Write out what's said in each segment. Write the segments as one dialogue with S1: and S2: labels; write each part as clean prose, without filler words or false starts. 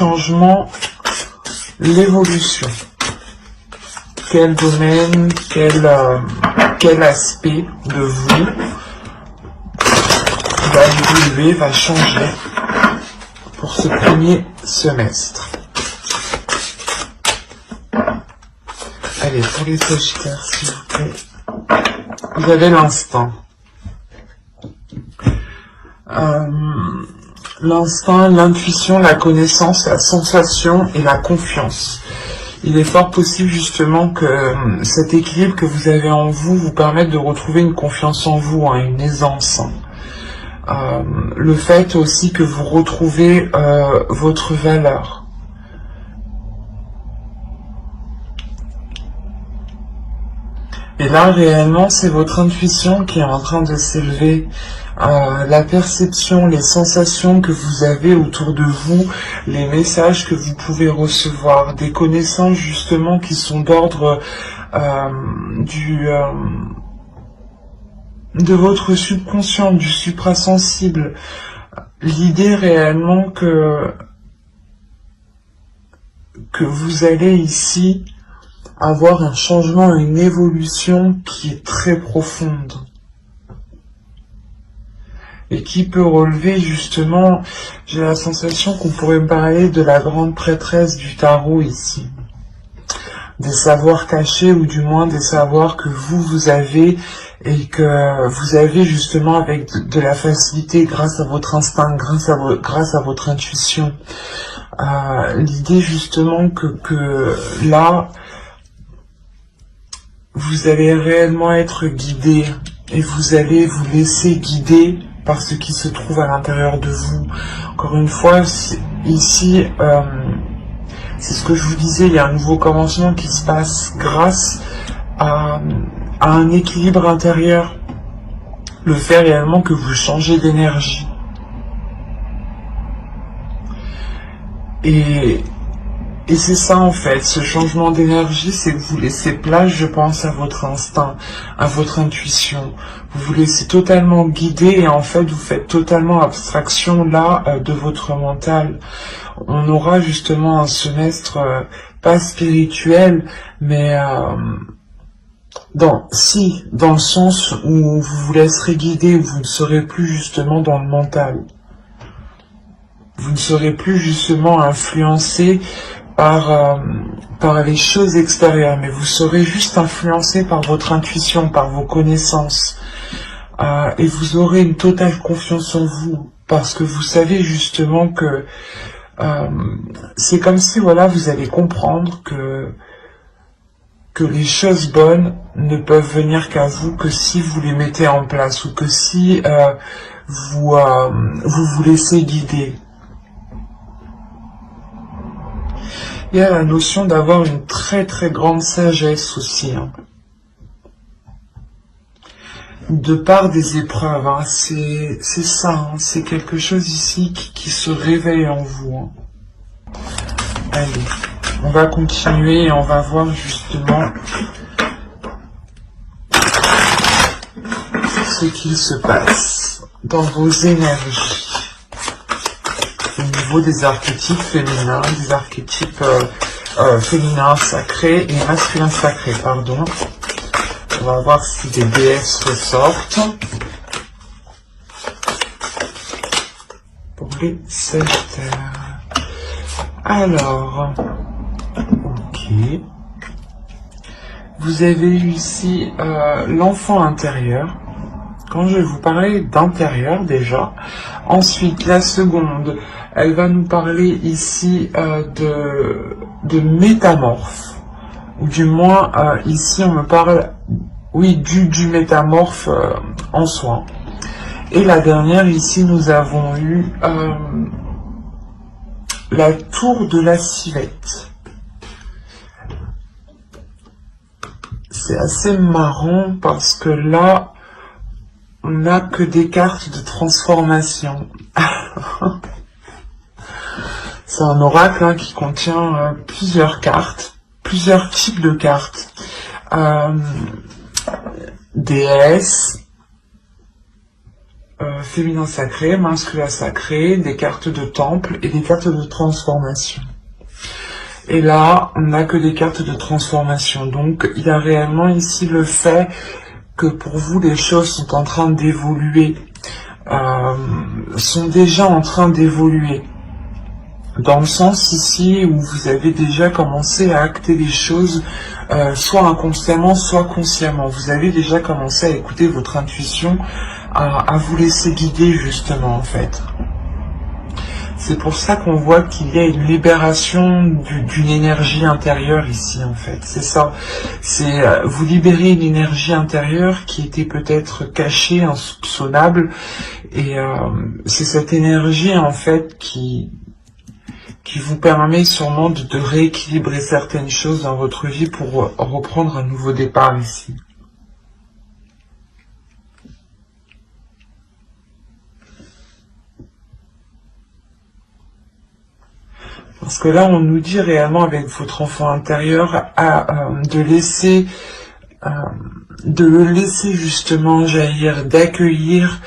S1: changement, l'évolution. Quel domaine, quel aspect de vous va évoluer, va changer pour ce premier semestre. Allez, pour les Sagittaires, s'il vous plaît. Vous avez l'instinct. L'instinct, l'intuition, la connaissance, la sensation et la confiance. Il est fort possible justement que cet équilibre que vous avez en vous vous permette de retrouver une confiance en vous, hein, une aisance. Le fait aussi que vous retrouvez votre valeur. Et là, réellement, c'est votre intuition qui est en train de s'élever. La perception, les sensations que vous avez autour de vous, les messages que vous pouvez recevoir, des connaissances justement qui sont d'ordre de votre subconscient, du suprasensible. L'idée réellement que vous allez ici avoir un changement, une évolution qui est très profonde et qui peut relever justement, j'ai la sensation qu'on pourrait parler de la grande prêtresse du tarot ici, des savoirs cachés ou du moins des savoirs que vous avez et que vous avez justement avec de la facilité grâce à votre instinct, grâce à votre intuition. L'idée justement que là, vous allez réellement être guidé et vous allez vous laisser guider par ce qui se trouve à l'intérieur de vous. Encore une fois, ici, c'est ce que je vous disais, il y a un nouveau commencement qui se passe grâce à un équilibre intérieur. Le fait réellement que vous changez d'énergie. Et c'est ça en fait, ce changement d'énergie, c'est que vous laissez place, je pense, à votre instinct, à votre intuition. Vous vous laissez totalement guider et en fait, vous faites totalement abstraction là de votre mental. On aura justement un semestre pas spirituel, mais dans le sens où vous vous laisserez guider, où vous ne serez plus justement dans le mental. Vous ne serez plus justement influencé par les choses extérieures, mais vous serez juste influencé par votre intuition, par vos connaissances. Et vous aurez une totale confiance en vous, parce que vous savez justement que c'est comme si, voilà, vous allez comprendre que les choses bonnes ne peuvent venir qu'à vous que si vous les mettez en place, ou que si vous vous laissez guider. Il y a la notion d'avoir une très très grande sagesse aussi, hein. De part des épreuves, hein. C'est ça, hein. C'est quelque chose ici qui se réveille en vous, hein. Allez, on va continuer et on va voir justement ce qu'il se passe dans vos énergies. Au niveau des archétypes féminins, des archétypes féminins sacrés et masculins sacrés, pardon. On va voir si des déesses ressortent. Pour les Sagittaires. Alors, ok. Vous avez eu ici l'enfant intérieur. Quand je vais vous parler d'intérieur déjà. Ensuite, la seconde, elle va nous parler ici de métamorphe. Ou du moins, ici on me parle, oui, du métamorphe en soi. Et la dernière, ici, nous avons eu la tour de la Civette. C'est assez marrant parce que là, on n'a que des cartes de transformation. C'est un oracle, hein, qui contient plusieurs cartes, plusieurs types de cartes. Déesse, féminin sacré, masculin sacré, des cartes de temple et des cartes de transformation. Et là, on n'a que des cartes de transformation. Donc, il y a réellement ici le fait que pour vous, les choses sont en train d'évoluer, sont déjà en train d'évoluer. Dans le sens ici où vous avez déjà commencé à acter les choses, soit inconsciemment, soit consciemment. Vous avez déjà commencé à écouter votre intuition, à vous laisser guider justement en fait. C'est pour ça qu'on voit qu'il y a une libération d'une énergie intérieure ici en fait. C'est ça. C'est vous libérez une énergie intérieure qui était peut-être cachée, insoupçonnable. Et c'est cette énergie en fait qui vous permet sûrement de rééquilibrer certaines choses dans votre vie pour reprendre un nouveau départ ici. Parce que là, on nous dit réellement avec votre enfant intérieur de le laisser justement jaillir, d'accueillir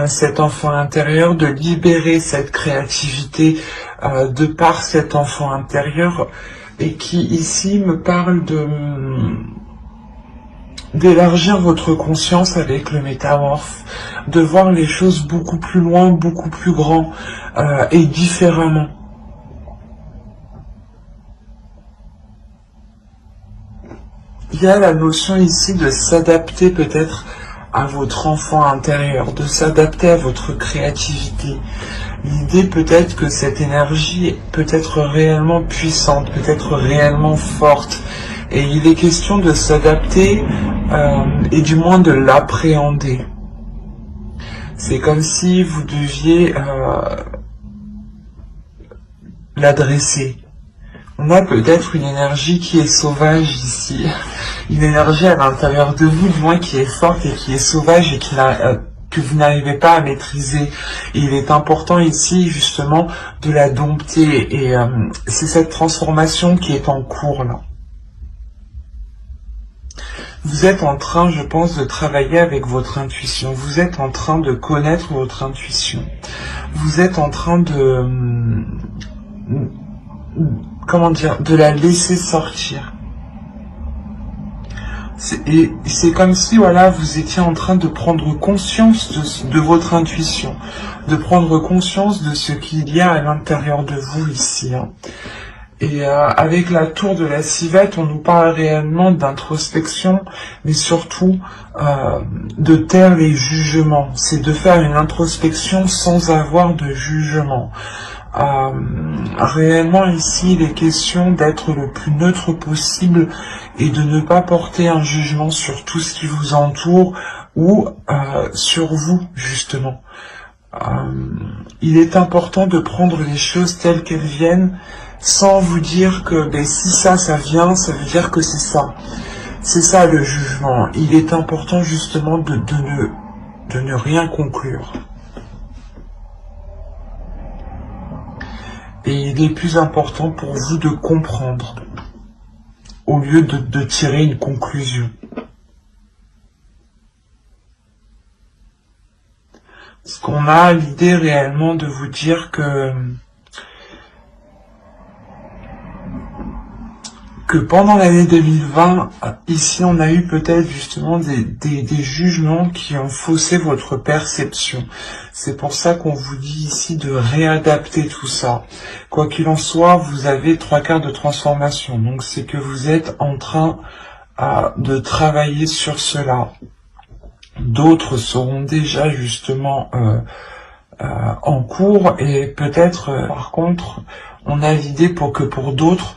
S1: cet enfant intérieur, de libérer cette créativité de par cet enfant intérieur et qui ici me parle d'élargir votre conscience avec le métamorphe, de voir les choses beaucoup plus loin, beaucoup plus grand et différemment. Il y a la notion ici de s'adapter peut-être à votre enfant intérieur, de s'adapter à votre créativité. L'idée peut-être que cette énergie peut être réellement puissante, peut être réellement forte. Et il est question de s'adapter et du moins de l'appréhender. C'est comme si vous deviez l'adresser. On a peut-être une énergie qui est sauvage ici, une énergie à l'intérieur de vous, du moins qui est forte et qui est sauvage et que vous n'arrivez pas à maîtriser. Et il est important ici justement de la dompter et c'est cette transformation qui est en cours là. Vous êtes en train, je pense, de travailler avec votre intuition. Vous êtes en train de connaître votre intuition. Vous êtes en train de la laisser sortir. C'est comme si, voilà, vous étiez en train de prendre conscience de votre intuition, de prendre conscience de ce qu'il y a à l'intérieur de vous ici. Hein. Et avec la tour de la civette, on nous parle réellement d'introspection, mais surtout de taire les jugements. C'est de faire une introspection sans avoir de jugement. Réellement ici, il est question d'être le plus neutre possible et de ne pas porter un jugement sur tout ce qui vous entoure ou sur vous, justement. Il est important de prendre les choses telles qu'elles viennent sans vous dire que si ça vient, ça veut dire que c'est ça. C'est ça le jugement. Il est important justement de ne rien conclure. Et il est plus important pour vous de comprendre, au lieu de tirer une conclusion. Parce qu'on a l'idée réellement de vous dire que pendant l'année 2020, ici on a eu peut-être justement des jugements qui ont faussé votre perception. C'est pour ça qu'on vous dit ici de réadapter tout ça. Quoi qu'il en soit, vous avez 3 cartes de transformation. Donc c'est que vous êtes en train de travailler sur cela. D'autres seront déjà justement en cours et peut-être par contre on a l'idée pour d'autres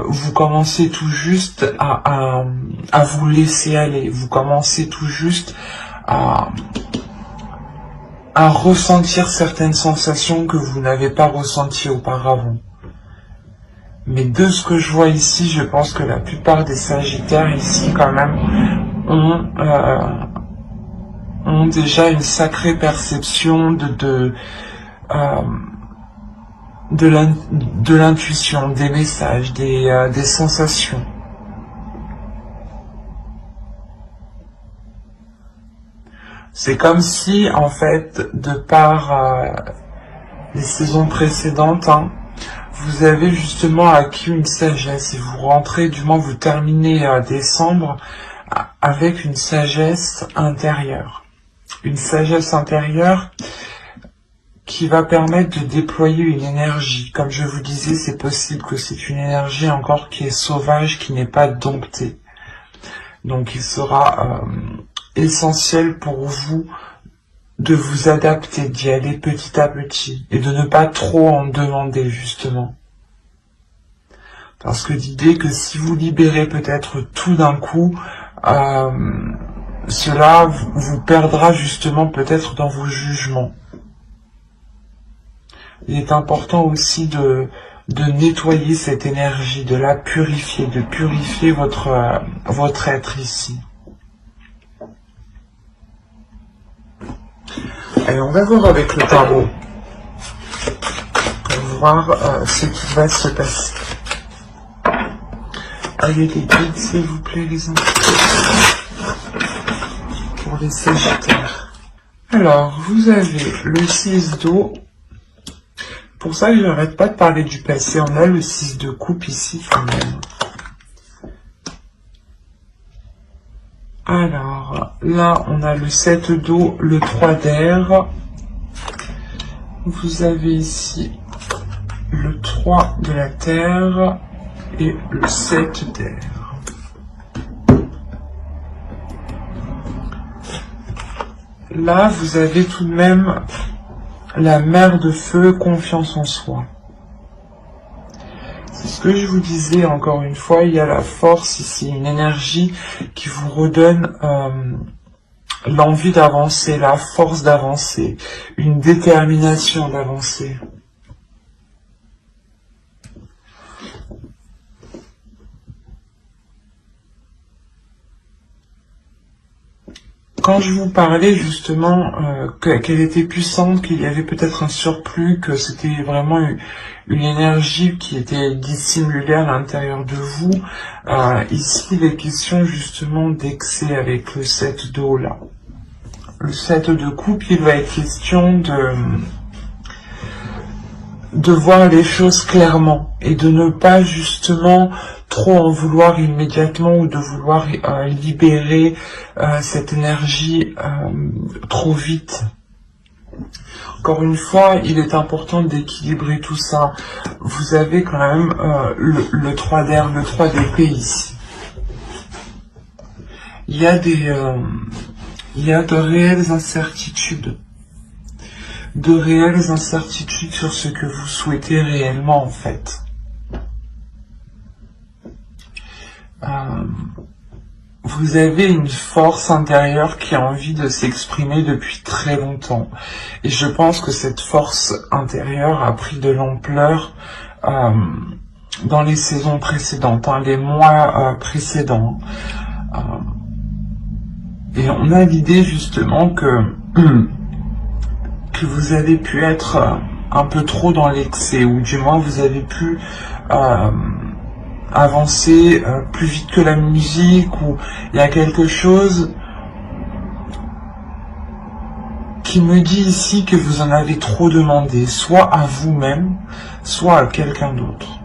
S1: vous commencez tout juste à vous laisser aller, vous commencez tout juste à ressentir certaines sensations que vous n'avez pas ressenties auparavant. Mais de ce que je vois ici, je pense que la plupart des Sagittaires ici quand même ont déjà une sacrée perception de l'intuition, des messages, des sensations. C'est comme si, en fait, de par les saisons précédentes, hein, vous avez justement acquis une sagesse et vous rentrez, du moins vous terminez décembre avec une sagesse intérieure. Une sagesse intérieure qui va permettre de déployer une énergie. Comme je vous disais, c'est possible que c'est une énergie encore qui est sauvage, qui n'est pas domptée. Donc il sera essentiel pour vous de vous adapter, d'y aller petit à petit et de ne pas trop en demander justement. Parce que l'idée que si vous libérez peut-être tout d'un coup, cela vous perdra justement peut-être dans vos jugements. Il est important aussi de nettoyer cette énergie, de la purifier, de purifier votre être ici. Allez, on va voir avec le tarot pour voir ce qui va se passer. Ayez des guides, s'il vous plaît, les enfants, pour les Sagittaires. Alors, vous avez le 6 d'eau. Pour ça, je n'arrête pas de parler du passé. On a le 6 de coupe ici, quand même. Alors, là, on a le 7 d'eau, le 3 d'air. Vous avez ici le 3 de la terre et le 7 d'air. Là, vous avez tout de même la mer de feu, confiance en soi. C'est ce que je vous disais, encore une fois, il y a la force ici, une énergie qui vous redonne l'envie d'avancer, la force d'avancer, une détermination d'avancer. Quand je vous parlais justement qu'elle était puissante, qu'il y avait peut-être un surplus, que c'était vraiment une énergie qui était dissimulée à l'intérieur de vous, ici il est question justement d'excès avec le 7 d'eau là. Le 7 de coupe, il va être question de voir les choses clairement et de ne pas justement trop en vouloir immédiatement ou de vouloir libérer cette énergie trop vite. Encore une fois, il est important d'équilibrer tout ça. Vous avez quand même le 3 d'air, le 3 d'épée ici. Il y a de réelles incertitudes. De réelles incertitudes sur ce que vous souhaitez réellement en fait. Vous avez une force intérieure qui a envie de s'exprimer depuis très longtemps. Et je pense que cette force intérieure a pris de l'ampleur dans les saisons précédentes, les mois précédents. Et on a l'idée justement que vous avez pu être un peu trop dans l'excès, ou du moins vous avez pu avancer plus vite que la musique, ou il y a quelque chose qui me dit ici que vous en avez trop demandé, soit à vous-même, soit à quelqu'un d'autre.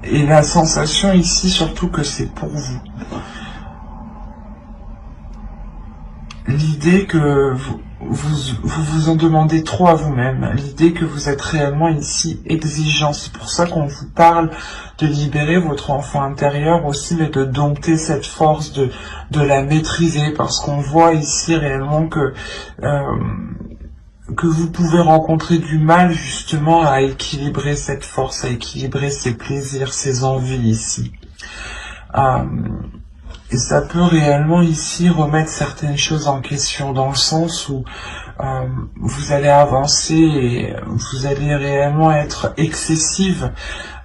S1: Et la sensation ici surtout que c'est pour vous. L'idée que vous en demandez trop à vous-même, l'idée que vous êtes réellement ici exigeant. C'est pour ça qu'on vous parle de libérer votre enfant intérieur aussi, mais de dompter cette force, de la maîtriser, parce qu'on voit ici réellement que vous pouvez rencontrer du mal justement à équilibrer cette force, à équilibrer ses plaisirs, ses envies ici. Et ça peut réellement ici remettre certaines choses en question, dans le sens où vous allez avancer et vous allez réellement être excessive,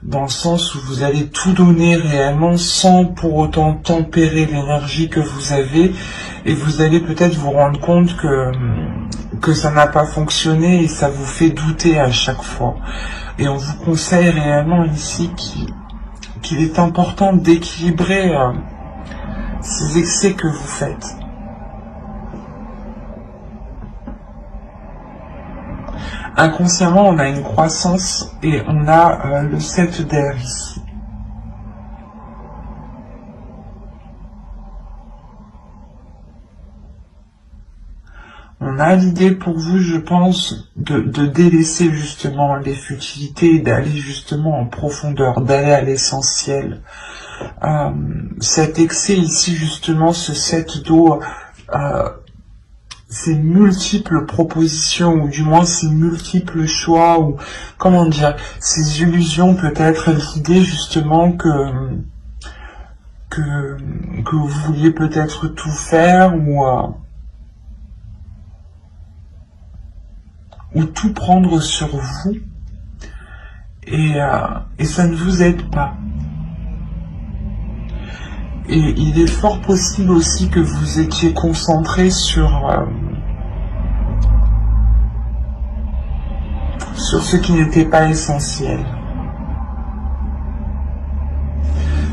S1: dans le sens où vous allez tout donner réellement sans pour autant tempérer l'énergie que vous avez, et vous allez peut-être vous rendre compte que ça n'a pas fonctionné et ça vous fait douter à chaque fois. Et on vous conseille réellement ici qu'il est important d'équilibrer ces excès que vous faites. inconsciemment, on a une croissance et on a le 7 d'air ici. On a l'idée pour vous, je pense, de délaisser justement les futilités et d'aller justement en profondeur, d'aller à l'essentiel. Cet excès ici, justement, ce 7 d'eau, ces multiples propositions, ou du moins ces multiples choix, ou comment dire, ces illusions, peut-être l'idée justement que vous vouliez peut-être tout faire, ou tout prendre sur vous, et ça ne vous aide pas. Et il est fort possible aussi que vous étiez concentré sur ce qui n'était pas essentiel.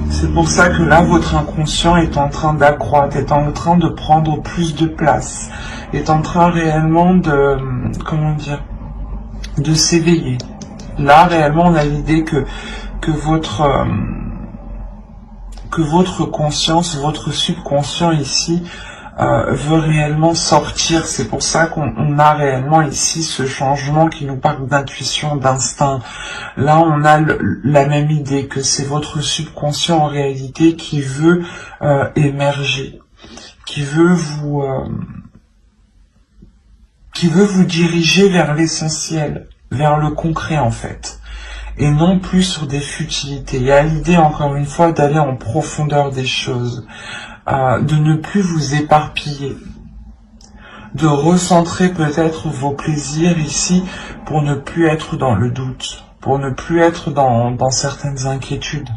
S1: C'est pour ça que là, votre inconscient est en train d'accroître, est en train de prendre plus de place, est en train réellement de, comment dire, de s'éveiller. Là, réellement, on a l'idée que votre conscience, votre subconscient ici, veut réellement sortir. C'est pour ça qu'on a réellement ici ce changement qui nous parle d'intuition, d'instinct. Là, on a la même idée que c'est votre subconscient en réalité qui veut émerger, qui veut vous diriger vers l'essentiel, vers le concret en fait, et non plus sur des futilités. Il y a l'idée encore une fois d'aller en profondeur des choses, de ne plus vous éparpiller, de recentrer peut-être vos plaisirs ici pour ne plus être dans le doute, pour ne plus être dans certaines inquiétudes.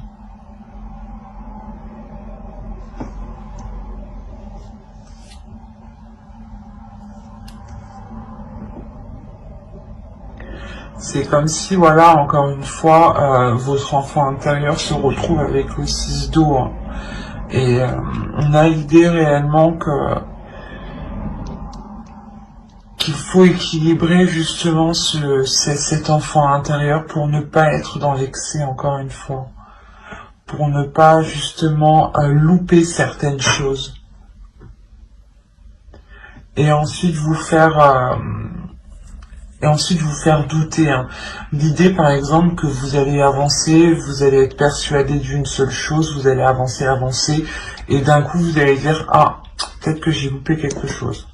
S1: C'est comme si, voilà, encore une fois, votre enfant intérieur se retrouve avec le 6 d'eau. Hein. Et on a l'idée réellement qu'il faut équilibrer justement cet enfant intérieur pour ne pas être dans l'excès, encore une fois. Pour ne pas justement louper certaines choses. Et ensuite vous faire... douter. Hein. L'idée, par exemple, que vous allez avancer, vous allez être persuadé d'une seule chose, vous allez avancer, et d'un coup, vous allez dire, ah, peut-être que j'ai loupé quelque chose.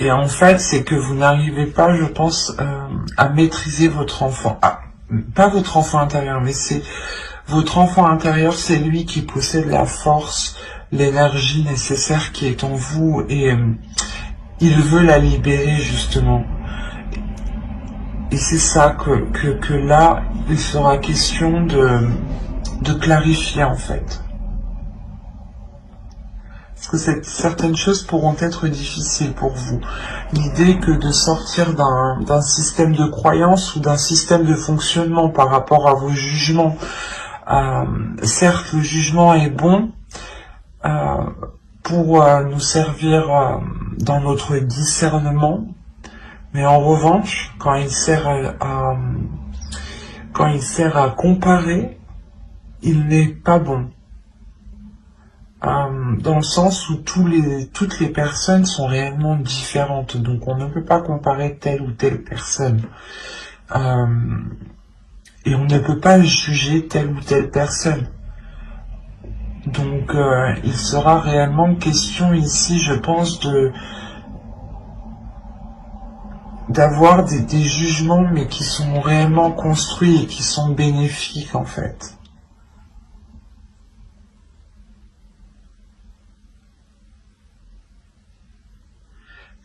S1: Et en fait, c'est que vous n'arrivez pas, je pense, à maîtriser votre enfant. Ah, pas votre enfant intérieur, mais c'est votre enfant intérieur, c'est lui qui possède la force, l'énergie nécessaire qui est en vous, et il veut la libérer, justement. Et c'est ça que là, il sera question de clarifier, en fait. Parce que certaines choses pourront être difficiles pour vous. L'idée que de sortir d'un système de croyance ou d'un système de fonctionnement par rapport à vos jugements. Certes, le jugement est bon, pour nous servir dans notre discernement, mais en revanche, quand il sert à comparer, il n'est pas bon. Dans le sens où toutes les personnes sont réellement différentes, donc on ne peut pas comparer telle ou telle personne. Et on ne peut pas juger telle ou telle personne. Donc il sera réellement question ici, je pense, d'avoir des jugements, mais qui sont réellement construits et qui sont bénéfiques en fait.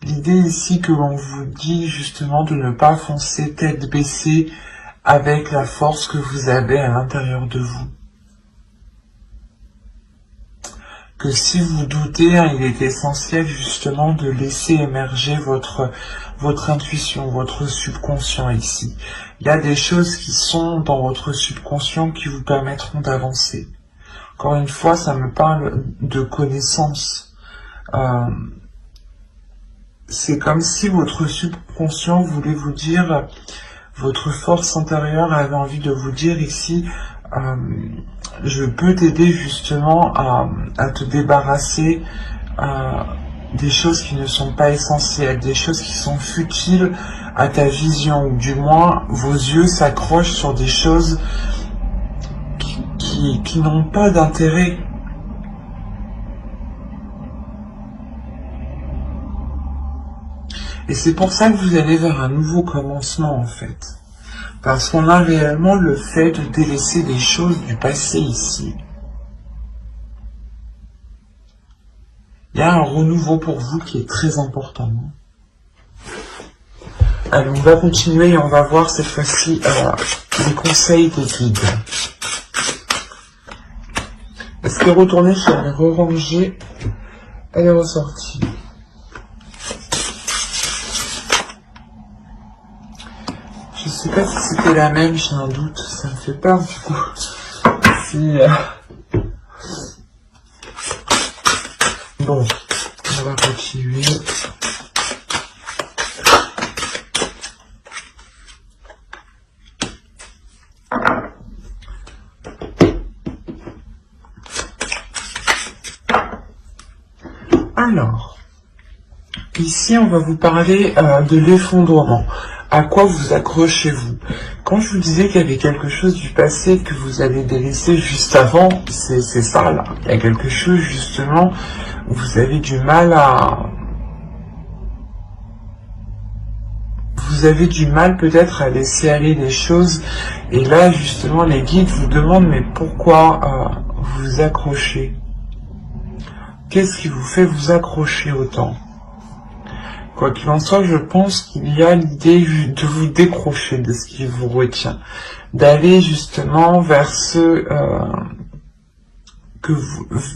S1: L'idée ici que l'on vous dit justement de ne pas foncer tête baissée avec la force que vous avez à l'intérieur de vous. Que si vous doutez, hein, il est essentiel justement de laisser émerger votre intuition, votre subconscient ici. Il y a des choses qui sont dans votre subconscient qui vous permettront d'avancer. Encore une fois, ça me parle de connaissance. c'est comme si votre subconscient voulait vous dire, votre force intérieure avait envie de vous dire ici, je peux t'aider justement à te débarrasser des choses qui ne sont pas essentielles, des choses qui sont futiles à ta vision, ou du moins vos yeux s'accrochent sur des choses qui n'ont pas d'intérêt. Et c'est pour ça que vous allez vers un nouveau commencement en fait. Parce qu'on a réellement le fait de délaisser les choses du passé ici. Il y a un renouveau pour vous qui est très important. Allez, on va continuer et on va voir cette fois-ci les conseils des guides. Est-ce qu'elle est retournée, je l'avais re-rangée, elle est ressortie. Je sais pas si c'était la même, j'ai un doute, ça me fait peur du coup. Si, bon, on va continuer. Alors, ici on va vous parler de l'effondrement. À quoi vous accrochez-vous? Quand je vous disais qu'il y avait quelque chose du passé que vous avez délaissé juste avant, c'est ça là. Il y a quelque chose justement où vous avez du mal à... Vous avez du mal peut-être à laisser aller les choses. Et là justement les guides vous demandent mais pourquoi vous vous accrochez? Qu'est-ce qui vous fait vous accrocher autant? Quoi qu'il en soit, je pense qu'il y a l'idée de vous décrocher de ce qui vous retient, d'aller justement vers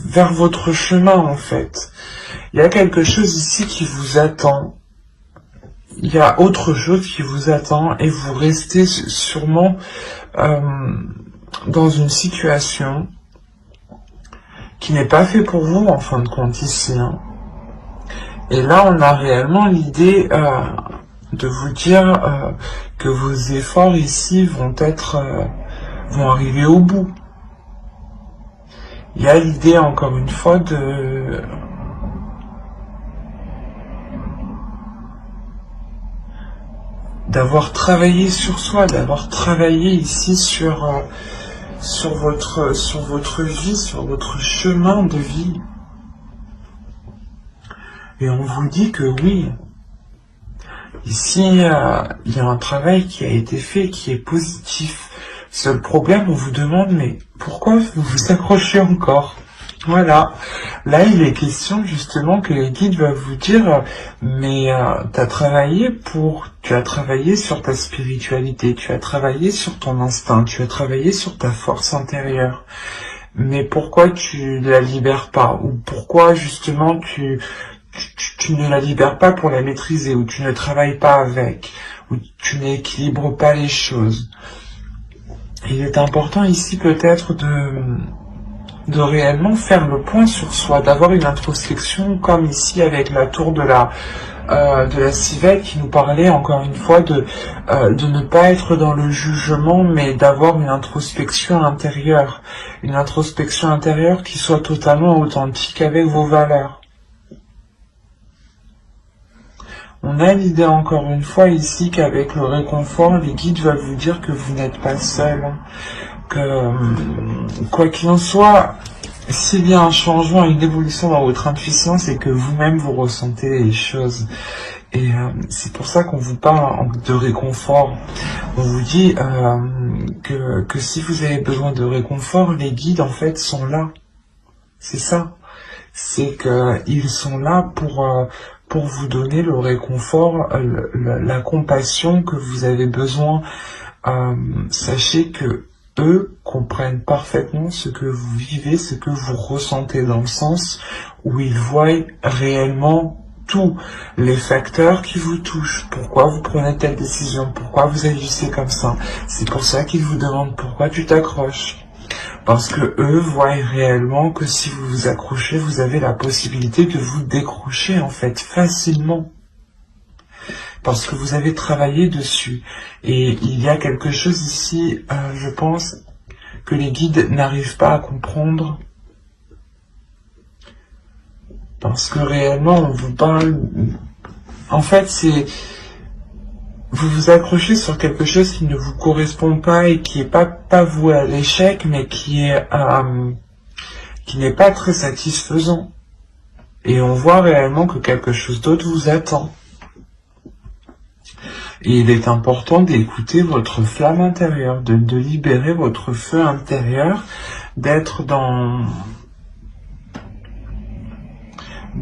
S1: vers votre chemin en fait. Il y a quelque chose ici qui vous attend. Il y a autre chose qui vous attend et vous restez sûrement dans une situation qui n'est pas faite pour vous en fin de compte ici. Et là, on a réellement l'idée de vous dire que vos efforts ici vont arriver au bout. Il y a l'idée, encore une fois, d'avoir travaillé sur soi, d'avoir travaillé ici sur votre vie, sur votre chemin de vie. Et on vous dit que oui, ici, il y a un travail qui a été fait, qui est positif. Seul problème, on vous demande, mais pourquoi vous vous accrochez encore? Voilà. Là, il est question justement que les guides vont vous dire, mais tu as travaillé sur ta spiritualité, tu as travaillé sur ton instinct, tu as travaillé sur ta force intérieure. Mais pourquoi tu la libères pas? Ou pourquoi justement tu ne la libères pas pour la maîtriser, ou tu ne travailles pas avec, ou tu n'équilibres pas les choses. Il est important ici peut-être de réellement faire le point sur soi, d'avoir une introspection comme ici avec la tour de la civette qui nous parlait encore une fois de ne pas être dans le jugement, mais d'avoir une introspection intérieure qui soit totalement authentique avec vos valeurs. On a l'idée encore une fois ici qu'avec le réconfort, les guides veulent vous dire que vous n'êtes pas seul, que quoi qu'il en soit, s'il y a un changement, une évolution dans votre intuition, c'est que vous-même vous ressentez les choses. Et c'est pour ça qu'on vous parle de réconfort. On vous dit que si vous avez besoin de réconfort, les guides en fait sont là. C'est ça. C'est qu'ils sont là pour vous donner le réconfort, la compassion que vous avez besoin. Sachez que eux comprennent parfaitement ce que vous vivez, ce que vous ressentez, dans le sens où ils voient réellement tous les facteurs qui vous touchent. Pourquoi vous prenez telle décision? Pourquoi vous agissez comme ça? C'est pour ça qu'ils vous demandent pourquoi tu t'accroches. Parce que eux voient réellement que si vous vous accrochez, vous avez la possibilité de vous décrocher en fait facilement. parce que vous avez travaillé dessus. Et il y a quelque chose ici, je pense, que les guides n'arrivent pas à comprendre. Parce que réellement, on vous parle... En fait, c'est... Vous vous accrochez sur quelque chose qui ne vous correspond pas et qui est pas voué à l'échec, mais qui n'est pas très satisfaisant. Et on voit réellement que quelque chose d'autre vous attend. Et il est important d'écouter votre flamme intérieure, de libérer votre feu intérieur, d'être dans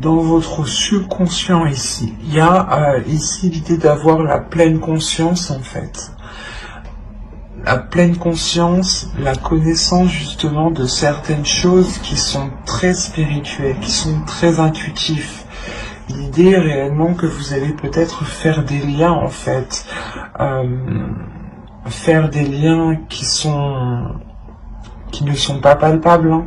S1: votre subconscient ici. Il y a ici l'idée d'avoir la pleine conscience en fait. La pleine conscience, la connaissance justement de certaines choses qui sont très spirituelles, qui sont très intuitives. L'idée est réellement que vous allez peut-être faire des liens en fait. Faire des liens qui ne sont pas palpables.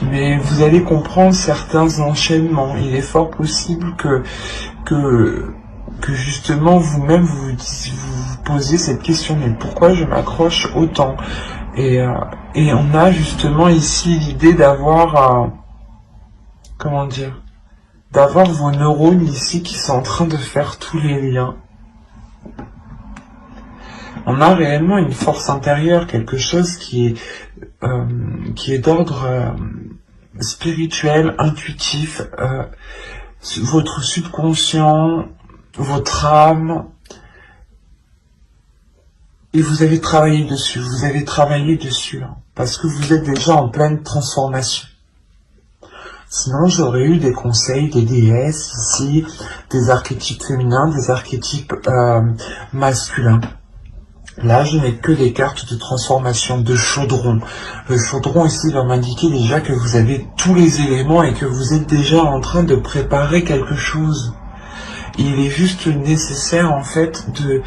S1: Mais vous allez comprendre certains enchaînements. Il est fort possible que justement vous-même vous posez cette question, mais pourquoi je m'accroche autant? Et on a justement ici l'idée d'avoir, comment dire, d'avoir vos neurones ici qui sont en train de faire tous les liens. On a réellement une force intérieure, quelque chose qui est d'ordre spirituel, intuitif, votre subconscient, votre âme, et vous avez travaillé dessus, hein, parce que vous êtes déjà en pleine transformation. Sinon, j'aurais eu des conseils des déesses ici, des archétypes féminins, des archétypes masculins. Là, je n'ai que des cartes de transformation, de chaudron. Le chaudron ici va m'indiquer déjà que vous avez tous les éléments et que vous êtes déjà en train de préparer quelque chose. Il est juste nécessaire en fait de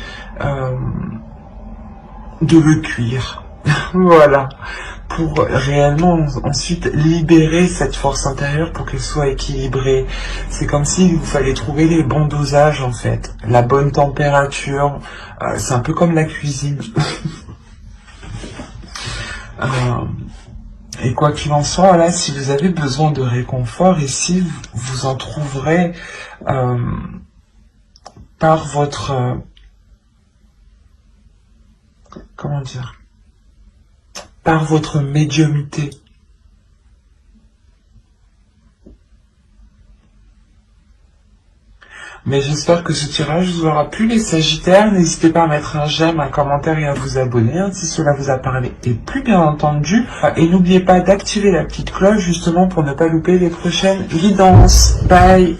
S1: le cuire. Voilà. Pour réellement ensuite libérer cette force intérieure pour qu'elle soit équilibrée. C'est comme s'il vous fallait trouver les bons dosages en fait, la bonne température. C'est un peu comme la cuisine. Et quoi qu'il en soit, là, si vous avez besoin de réconfort ici, vous en trouverez par votre comment dire, par votre médiumnité. Mais j'espère que ce tirage vous aura plu les Sagittaires. N'hésitez pas à mettre un j'aime, un commentaire et à vous abonner si cela vous a parlé. Et plus bien entendu, et n'oubliez pas d'activer la petite cloche justement pour ne pas louper les prochaines guidances. Bye!